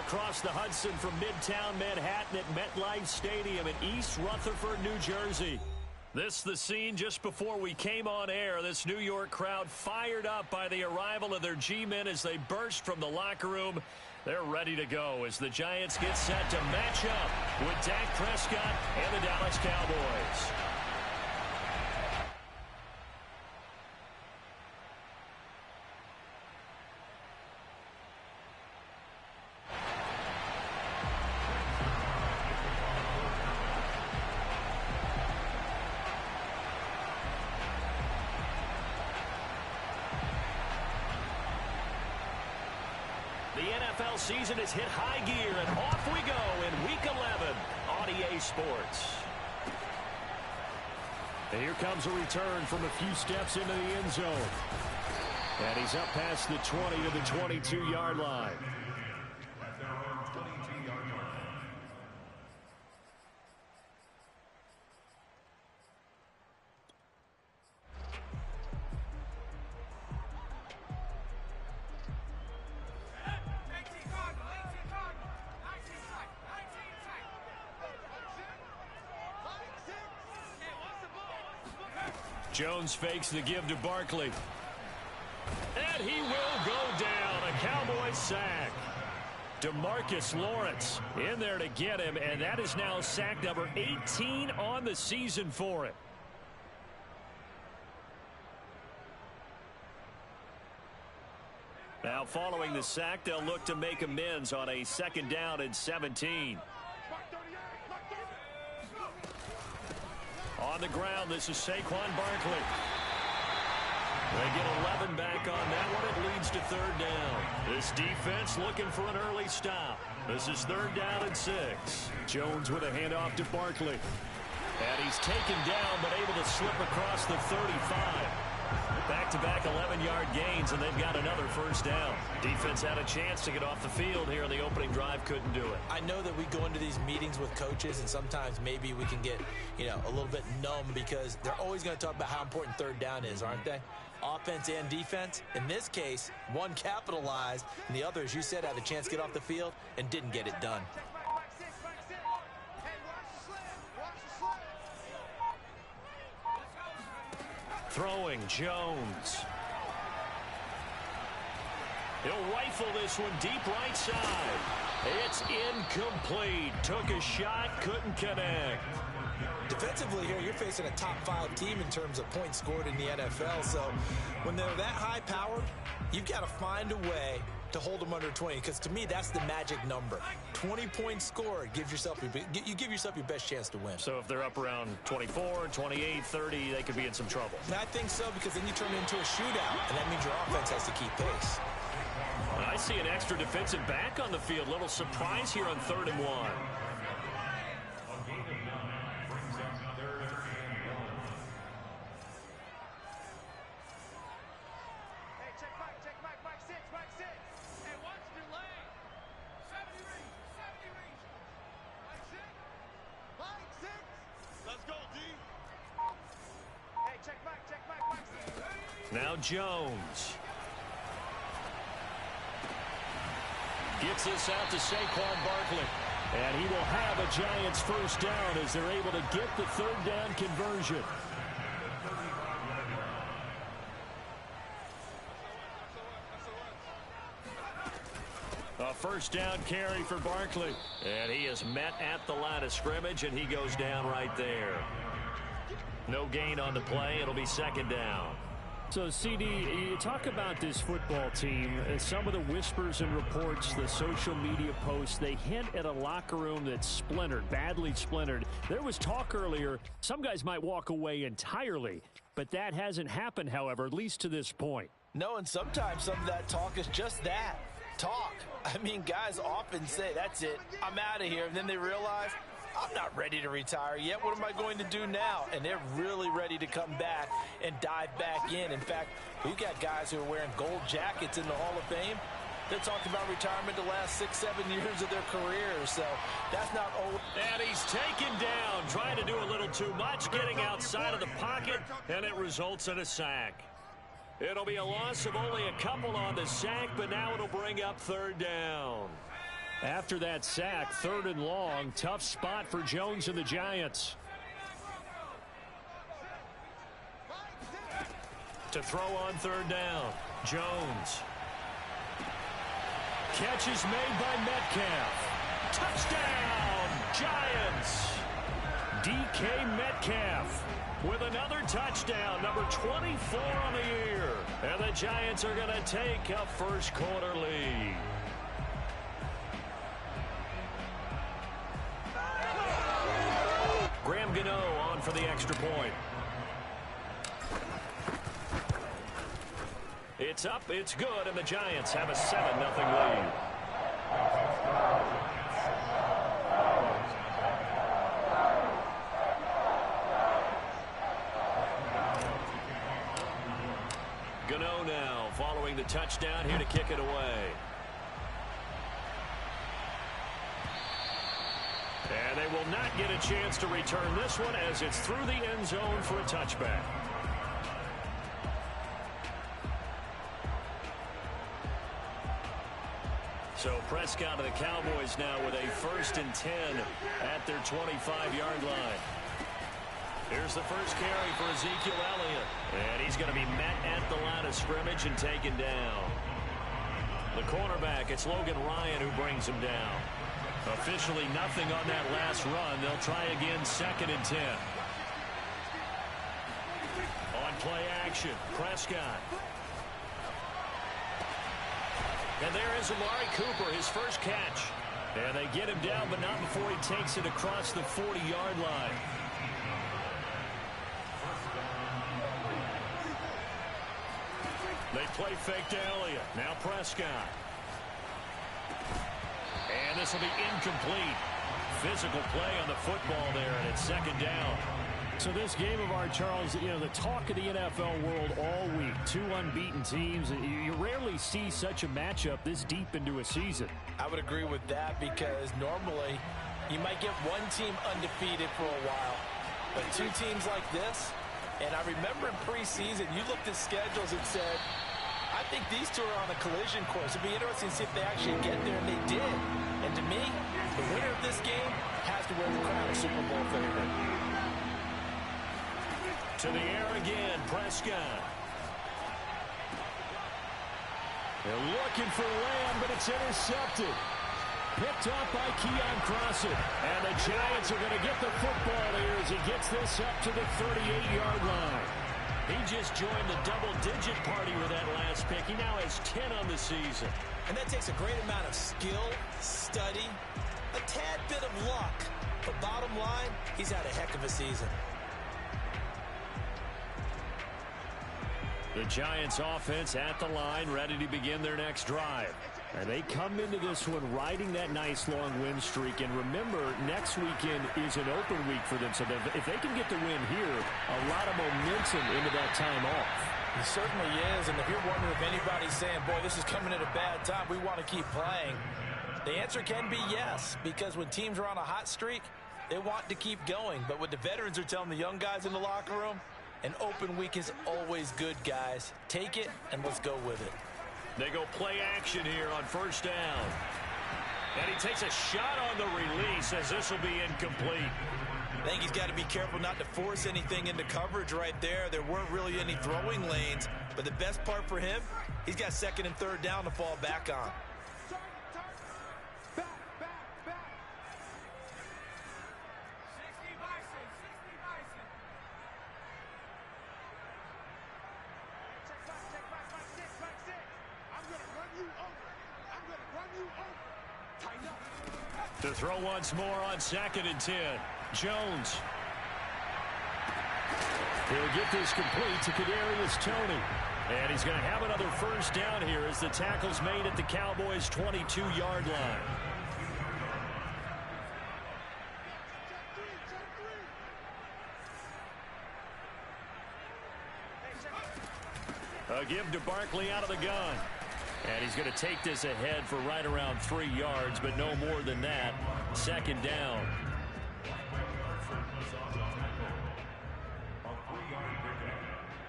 across the Hudson from Midtown Manhattan at MetLife Stadium in East Rutherford, New Jersey. This the scene just before we came on air. This New York crowd fired up by the arrival of their G-men as they burst from the locker room. They're ready to go as the Giants get set to match up with Dak Prescott and the Dallas Cowboys. The NFL season has hit high gear, and off we go in Week 11 on EA Sports. And here comes a return from a few steps into the end zone. And he's up past the 20 to the 22-yard line. Jones fakes the give to Barkley. And he will go down. A Cowboys sack. DeMarcus Lawrence in there to get him, and that is now sack number 18 on the season for it. Now following the sack, they'll look to make amends on a 2nd down and 17. On the ground, this is Saquon Barkley. They get 11 back on that one. It leads to 3rd down. This defense looking for an early stop. This is 3rd down and 6. Jones with a handoff to Barkley. And he's taken down, but able to slip across the 35. Back-to-back 11-yard gains, and they've got another 1st down. Defense had a chance to get off the field here in the opening drive, couldn't do it. I know that we go into these meetings with coaches, and sometimes maybe we can get, a little bit numb because they're always going to talk about how important 3rd down is, aren't they? Offense and defense. In this case, one capitalized, and the other, as you said, had a chance to get off the field and didn't get it done. Throwing Jones. He'll rifle this one deep right side. It's incomplete. Took a shot, couldn't connect. Defensively here, you're facing a top 5 team in terms of points scored in the NFL. So when they're that high powered, you've got to find a way to hold them under 20, because to me that's the magic number. 20 points scored gives yourself you give yourself your best chance to win. So if they're up around 24, 28, 30, they could be in some trouble. And I think so, because then you turn it into a shootout, and that means your offense has to keep pace. I see an extra defensive back on the field. Little surprise here on 3rd and 1. Now Jones. Gets this out to Saquon Barkley. And he will have a Giants 1st down as they're able to get the 3rd down conversion. A 1st down carry for Barkley. And he is met at the line of scrimmage, and he goes down right there. No gain on the play. It'll be 2nd down. So, CD, you talk about this football team, some of the whispers and reports, the social media posts, they hint at a locker room that's splintered, badly splintered. There was talk earlier, some guys might walk away entirely, but that hasn't happened, however, at least to this point. No, and sometimes some of that talk is just that, talk. I mean, guys often say, that's it, I'm out of here, and then they realize, I'm not ready to retire yet. What am I going to do now? And they're really ready to come back and dive back in. In fact, we've got guys who are wearing gold jackets in the Hall of Fame. They're talking about retirement the last 6-7 years of their careers. So that's not old. And he's taken down, trying to do a little too much, getting outside of the pocket, and it results in a sack. It'll be a loss of only a couple on the sack, but now it'll bring up 3rd down. After that sack, 3rd and long, tough spot for Jones and the Giants. To throw on 3rd down, Jones. Catch is made by Metcalf. Touchdown, Giants! DK Metcalf with another touchdown, number 24 on the year. And the Giants are going to take a first quarter lead. Graham Gano on for the extra point. It's up, it's good, and the Giants have a 7-0 lead. Gano now following the touchdown here to kick it away. And they will not get a chance to return this one as it's through the end zone for a touchback. So Prescott of the Cowboys now with a 1st and 10 at their 25-yard line. Here's the first carry for Ezekiel Elliott. And he's going to be met at the line of scrimmage and taken down. The cornerback, it's Logan Ryan who brings him down. Officially nothing on that last run. They'll try again 2nd and 10. On play action, Prescott. And there is Amari Cooper, his first catch. And they get him down, but not before he takes it across the 40-yard line. They play fake to Elliott. Now Prescott. And this will be incomplete. Physical play on the football there, and it's 2nd down. So this game of ours, Charles, you know, the talk of the NFL world all week. 2 unbeaten teams. You rarely see such a matchup this deep into a season. I would agree with that because normally you might get one team undefeated for a while. But 2 teams like this, and I remember in preseason, you looked at schedules and said, I think these 2 are on a collision course. It'd be interesting to see if they actually get there, and they did. And to me, the winner of this game has to wear the crown of Super Bowl favorite. To the air again, Prescott. They're looking for Lamb, but it's intercepted. Picked up by Keon Crossett. And the Giants are going to get the football here as he gets this up to the 38-yard line. He just joined the double-digit party with that last pick. He now has 10 on the season. And that takes a great amount of skill, study, a tad bit of luck. But bottom line, he's had a heck of a season. The Giants offense at the line, ready to begin their next drive. And they come into this one riding that nice long win streak. And remember, next weekend is an open week for them. So if they can get the win here, a lot of momentum into that time off. It certainly is. And if you're wondering if anybody's saying, boy, this is coming at a bad time, we want to keep playing, the answer can be yes. Because when teams are on a hot streak, they want to keep going. But what the veterans are telling the young guys in the locker room, an open week is always good, guys. Take it, and let's go with it. They go play action here on 1st down. And he takes a shot on the release as this will be incomplete. I think he's got to be careful not to force anything into coverage right there. There weren't really any throwing lanes. But the best part for him, he's got 2nd and 3rd down to fall back on. To throw once more on 2nd and 10. Jones. He'll get this complete to Kadarius Toney. And he's going to have another 1st down here as the tackle's made at the Cowboys' 22-yard line. A give to Barkley out of the gun. And he's going to take this ahead for right around 3 yards, but no more than that. 2nd down. A 3-yard pickup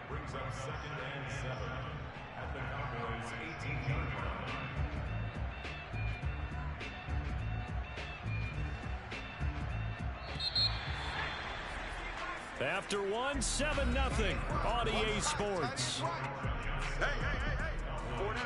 brings up 2nd and 7 at the Cowboys' 18-yard line. After one, 7-0 on EA Sports. Hey. 4 down.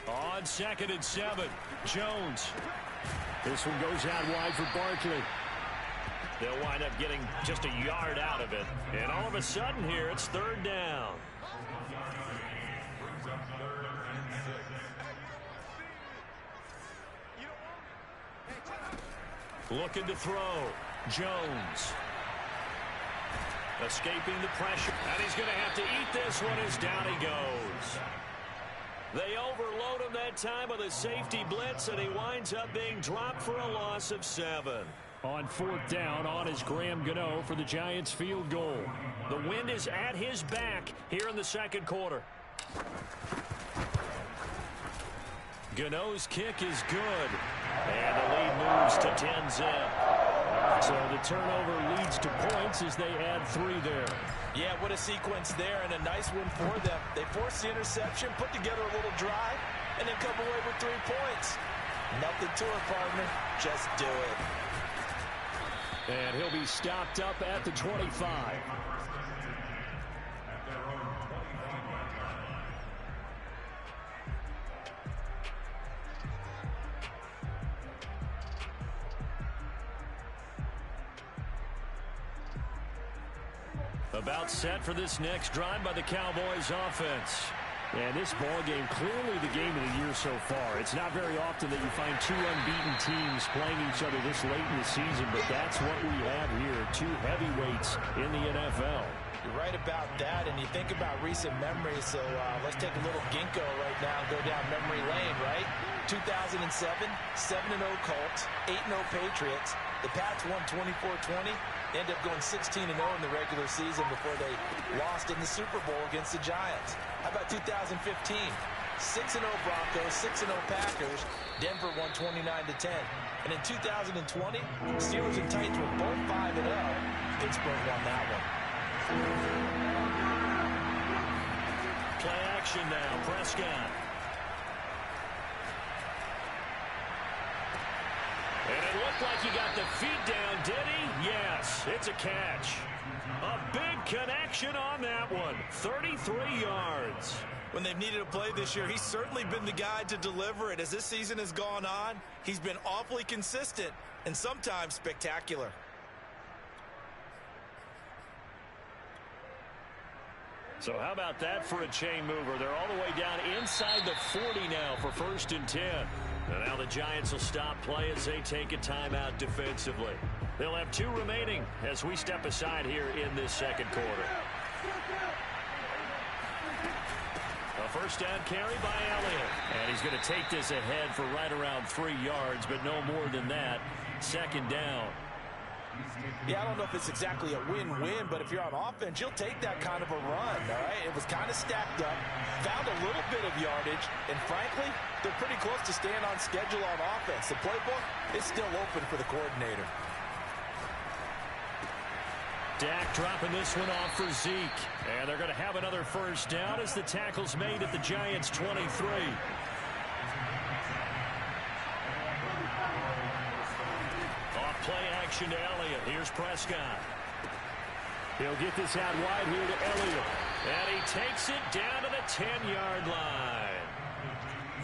On 2nd and 7, Jones. This one goes out wide for Barkley. They'll wind up getting just a yard out of it. And all of a sudden here, it's 3rd down. Brings up 3rd and 6. Looking to throw. Jones. Escaping the pressure. And he's going to have to eat this one as down he goes. They overload him that time with a safety blitz, and he winds up being dropped for a loss of 7. On 4th down, on is Graham Gano for the Giants field goal. The wind is at his back here in the 2nd quarter. Gano's kick is good. And the lead moves to 10-zip. So the turnover leads to points as they add 3 there. Yeah, what a sequence there, and a nice one for them. They force the interception, put together a little drive, and then come away with 3 points. Nothing to it, partner. Just do it. And he'll be stopped up at the 25. About set for this next drive by the Cowboys offense. And this ball game, clearly the game of the year so far. It's not very often that you find 2 unbeaten teams playing each other this late in the season, but that's what we have here, 2 heavyweights in the NFL. You're right about that, and you think about recent memories, so let's take a little ginkgo right now and go down memory lane, right? 2007, 7-0 Colts, 8-0 Patriots. The Pats won 24-20. They ended up going 16-0 in the regular season before they lost in the Super Bowl against the Giants. How about 2015? 6-0 Broncos, 6-0 Packers. Denver won 29-10. And in 2020, Steelers and Titans were both 5-0. Pittsburgh won that one. Play action now. Prescott. And it looked like he got the feet down, did he? Yes, it's a catch. A big connection on that one. 33 yards. When they've needed a play this year, he's certainly been the guy to deliver it. As this season has gone on, he's been awfully consistent and sometimes spectacular. So how about that for a chain mover? They're all the way down inside the 40 now for 1st and 10. And now the Giants will stop play as they take a timeout defensively. They'll have 2 remaining as we step aside here in this 2nd quarter. A 1st down carry by Elliott. And he's going to take this ahead for right around 3 yards, but no more than that. 2nd down. Yeah, I don't know if it's exactly a win-win, but if you're on offense, you'll take that kind of a run, all right? It was kind of stacked up, found a little bit of yardage, and frankly, they're pretty close to staying on schedule on offense. The playbook is still open for the coordinator. Dak dropping this one off for Zeke. And they're going to have another 1st down as the tackle's made at the Giants' 23. Play action to Elliott. Here's Prescott. He'll get this out wide here to Elliott. And he takes it down to the 10-yard line.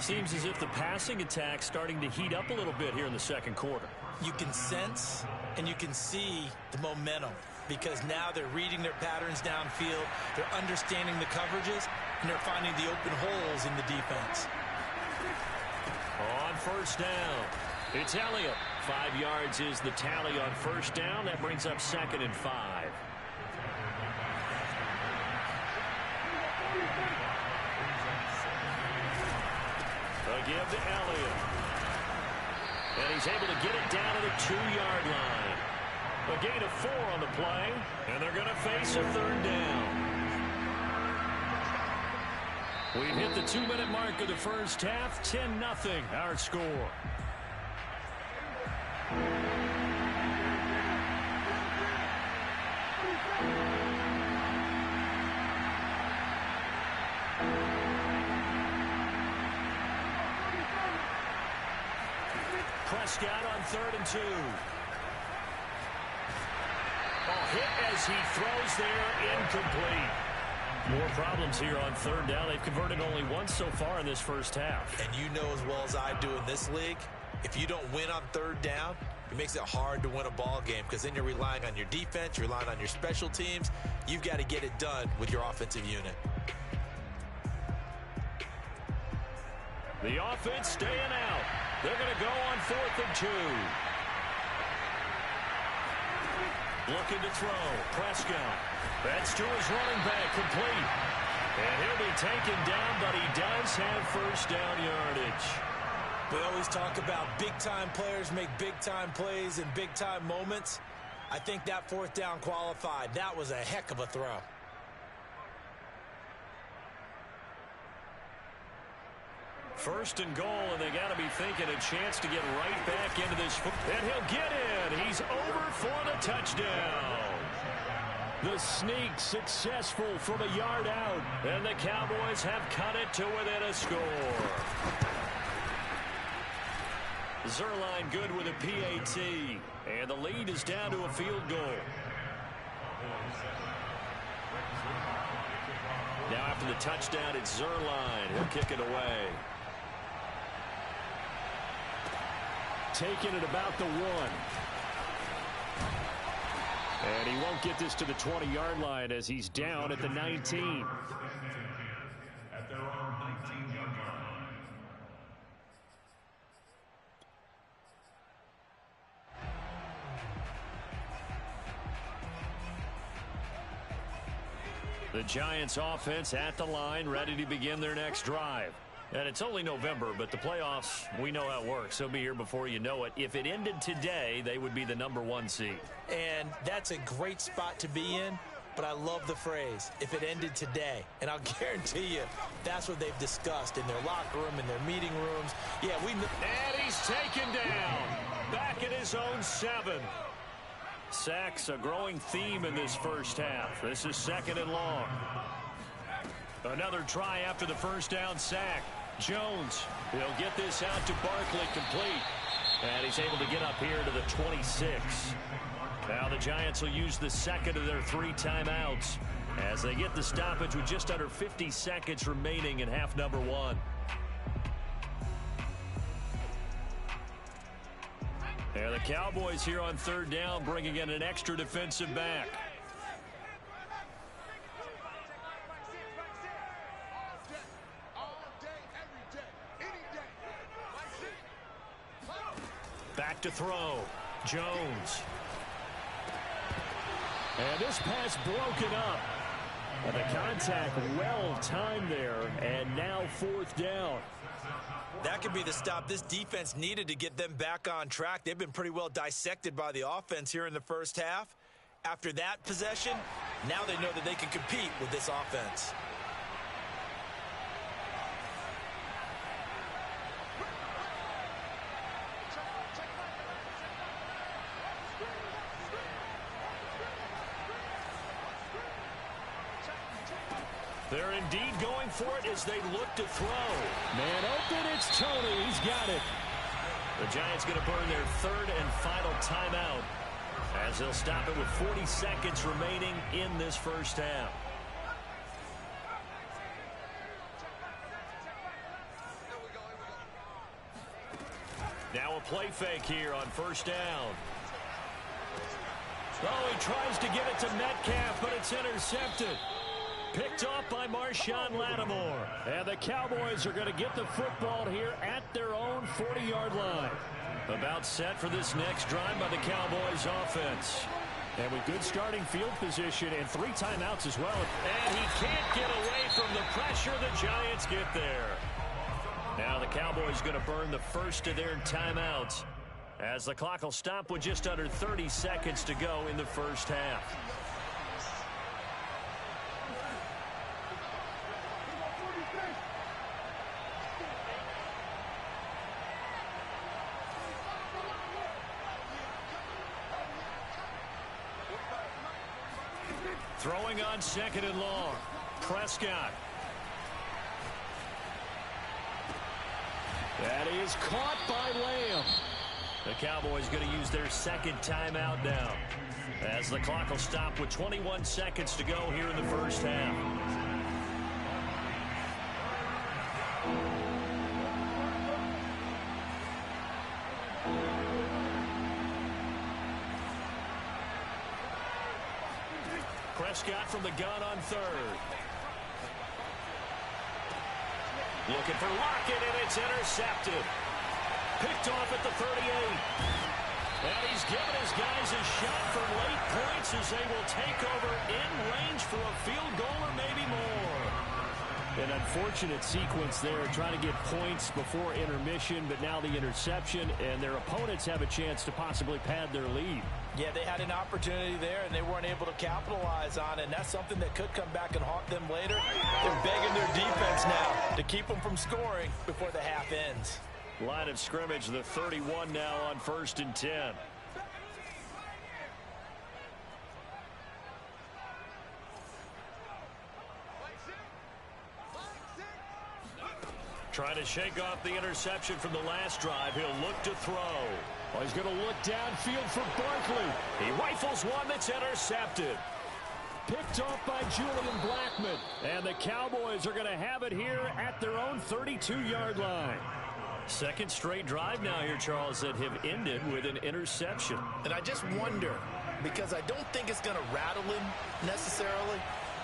Seems as if the passing attack's starting to heat up a little bit here in the 2nd quarter. You can sense and you can see the momentum because now they're reading their patterns downfield. They're understanding the coverages, and they're finding the open holes in the defense. On 1st down, it's Elliott. 5 yards is the tally on 1st down. That brings up 2nd and 5. give to Elliott. And he's able to get it down to the 2-yard line. A gain of 4 on the play, and they're going to face a third down. We've hit the 2-minute mark of the first half. 10-0 our score. Prescott on 3rd and 2. Hit as he throws there, incomplete. More problems here on 3rd down. They've converted only once so far in this first half. And you know as well as I do in this league, if you don't win on 3rd down, it makes it hard to win a ball game because then you're relying on your defense, you're relying on your special teams. You've got to get it done with your offensive unit. The offense staying out. They're going to go on 4th and 2. Looking to throw. Prescott. That's to his running back, complete. And he'll be taken down, but he does have first down yardage. We always talk about big-time players make big-time plays in big-time moments. I think that 4th down qualified. That was a heck of a throw. First and goal, and they got to be thinking a chance to get right back into this. And he'll get in. He's over for the touchdown. The sneak successful from a yard out. And the Cowboys have cut it to within a score. Zerline good with a PAT. And the lead is down to a field goal. Now after the touchdown, it's Zerline. He'll kick it away. Taking it about the 1. And he won't get this to the 20-yard line as he's down at the 19. At their own 19-yard line. The Giants offense at the line, ready to begin their next drive. And it's only November, but the playoffs, we know how it works. They'll be here before you know it. If it ended today, they would be the #1 seed. And that's a great spot to be in, but I love the phrase, if it ended today. And I'll guarantee you, that's what they've discussed in their locker room, in their meeting rooms. Yeah, and he's taken down. Back at his own 7. Sacks, a growing theme in this first half. This is 2nd and long. Another try after the first down sack. Jones, he'll get this out to Barkley, complete. And he's able to get up here to the 26. Now the Giants will use the second of their 3 timeouts as they get the stoppage with just under 50 seconds remaining in half number 1. And the Cowboys here on 3rd down, bringing in an extra defensive back. Back to throw. Jones. And this pass broken up. And the contact well timed there. And now 4th down. That could be the stop this defense needed to get them back on track. They've been pretty well dissected by the offense here in the first half. After that possession, now they know that they can compete with this offense. They're indeed going for it as they look to throw. Man open, it's Tony. He's got it. The Giants going to burn their 3rd and final timeout as they'll stop it with 40 seconds remaining in this first half. Now a play fake here on first down. Oh, he tries to get it to Metcalf, but it's intercepted. Picked off by Marshawn Lattimore. And the Cowboys are going to get the football here at their own 40-yard line. About set for this next drive by the Cowboys offense. And with good starting field position and 3 timeouts as well. And he can't get away from the pressure. The Giants get there. Now the Cowboys going to burn the first of their timeouts as the clock will stop with just under 30 seconds to go in the first half. Throwing on second and long. Prescott. That is caught by Lamb. The Cowboys going to use their second timeout now as the clock will stop with 21 seconds to go here in the first half. Prescott from the gun on third. Looking for Lockett, and it's intercepted. Picked off at the 38. And he's given his guys a shot for late points as they will take over in range for a field goal or maybe more. An unfortunate sequence there, trying to get points before intermission, but now the interception, and their opponents have a chance to possibly pad their lead. Yeah, they had an opportunity there, and they weren't able to capitalize on it, and that's something that could come back and haunt them later. They're begging their defense now to keep them from scoring before the half ends. Line of scrimmage, the 31 now on 1st and 10. Trying to shake off the interception from the last drive. He'll look to throw. Well, he's going to look downfield for Barkley. He rifles one that's intercepted. Picked off by Julian Blackmon. And the Cowboys are going to have it here at their own 32-yard line. Second straight drive now here, Charles, that have ended with an interception. And I just wonder, because I don't think it's going to rattle him necessarily,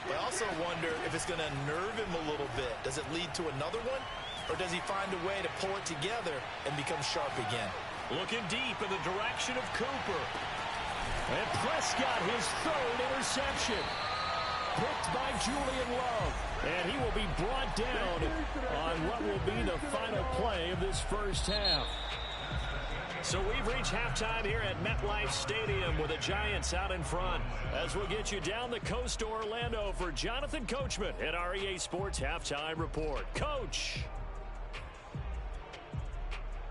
but I also wonder if it's going to nerve him a little bit. Does it lead to another one? Or does he find a way to pull it together and become sharp again? Looking deep in the direction of Cooper. And Prescott, his third interception. Picked by Julian Love. And he will be brought down on what will be the final play of this first half. So we've reached halftime here at MetLife Stadium with the Giants out in front. As we'll get you down the coast to Orlando for Jonathan Coachman at our EA Sports Halftime Report. Coach.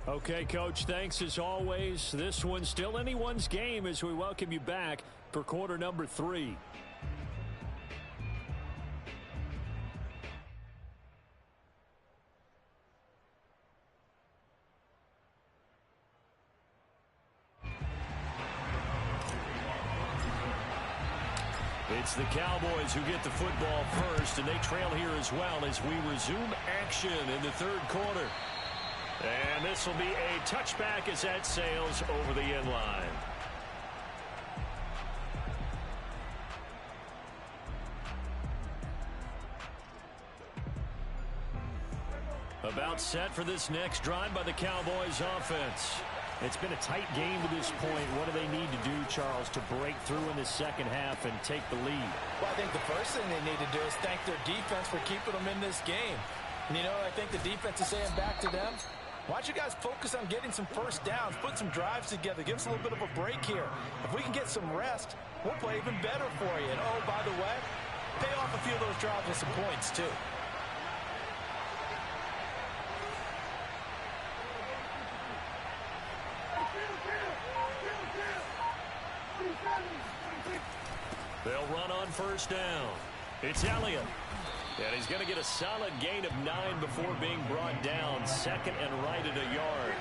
Okay, Coach, thanks as always. This one's still anyone's game as we welcome you back for quarter number 3. It's the Cowboys who get the football first, and they trail here as well as we resume action in the third quarter. And this will be a touchback as that sails over the end line. About set for this next drive by the Cowboys offense. It's been a tight game to this point. What do they need to do, Charles, to break through in the second half and take the lead? Well, I think the first thing they need to do is thank their defense for keeping them in this game. And, you know, I think the defense is saying back to them, why don't you guys focus on getting some first downs, put some drives together, give us a little bit of a break here. If we can get some rest, we'll play even better for you. And, oh, by the way, pay off a few of those drives with some points, too. They'll run on first down. It's Elliott. And he's going to get a solid gain of 9 before being brought down. Second and right at a yard.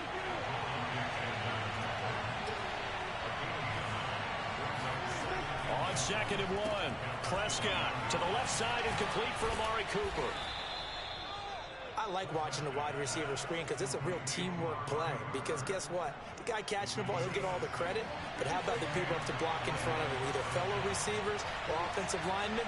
On second and 1. Prescott to the left side and complete for Amari Cooper. I like watching the wide receiver screen because it's a real teamwork play. Because guess what? The guy catching the ball, he'll get all the credit. But how about the people up to block in front of him? Either fellow receivers or offensive linemen.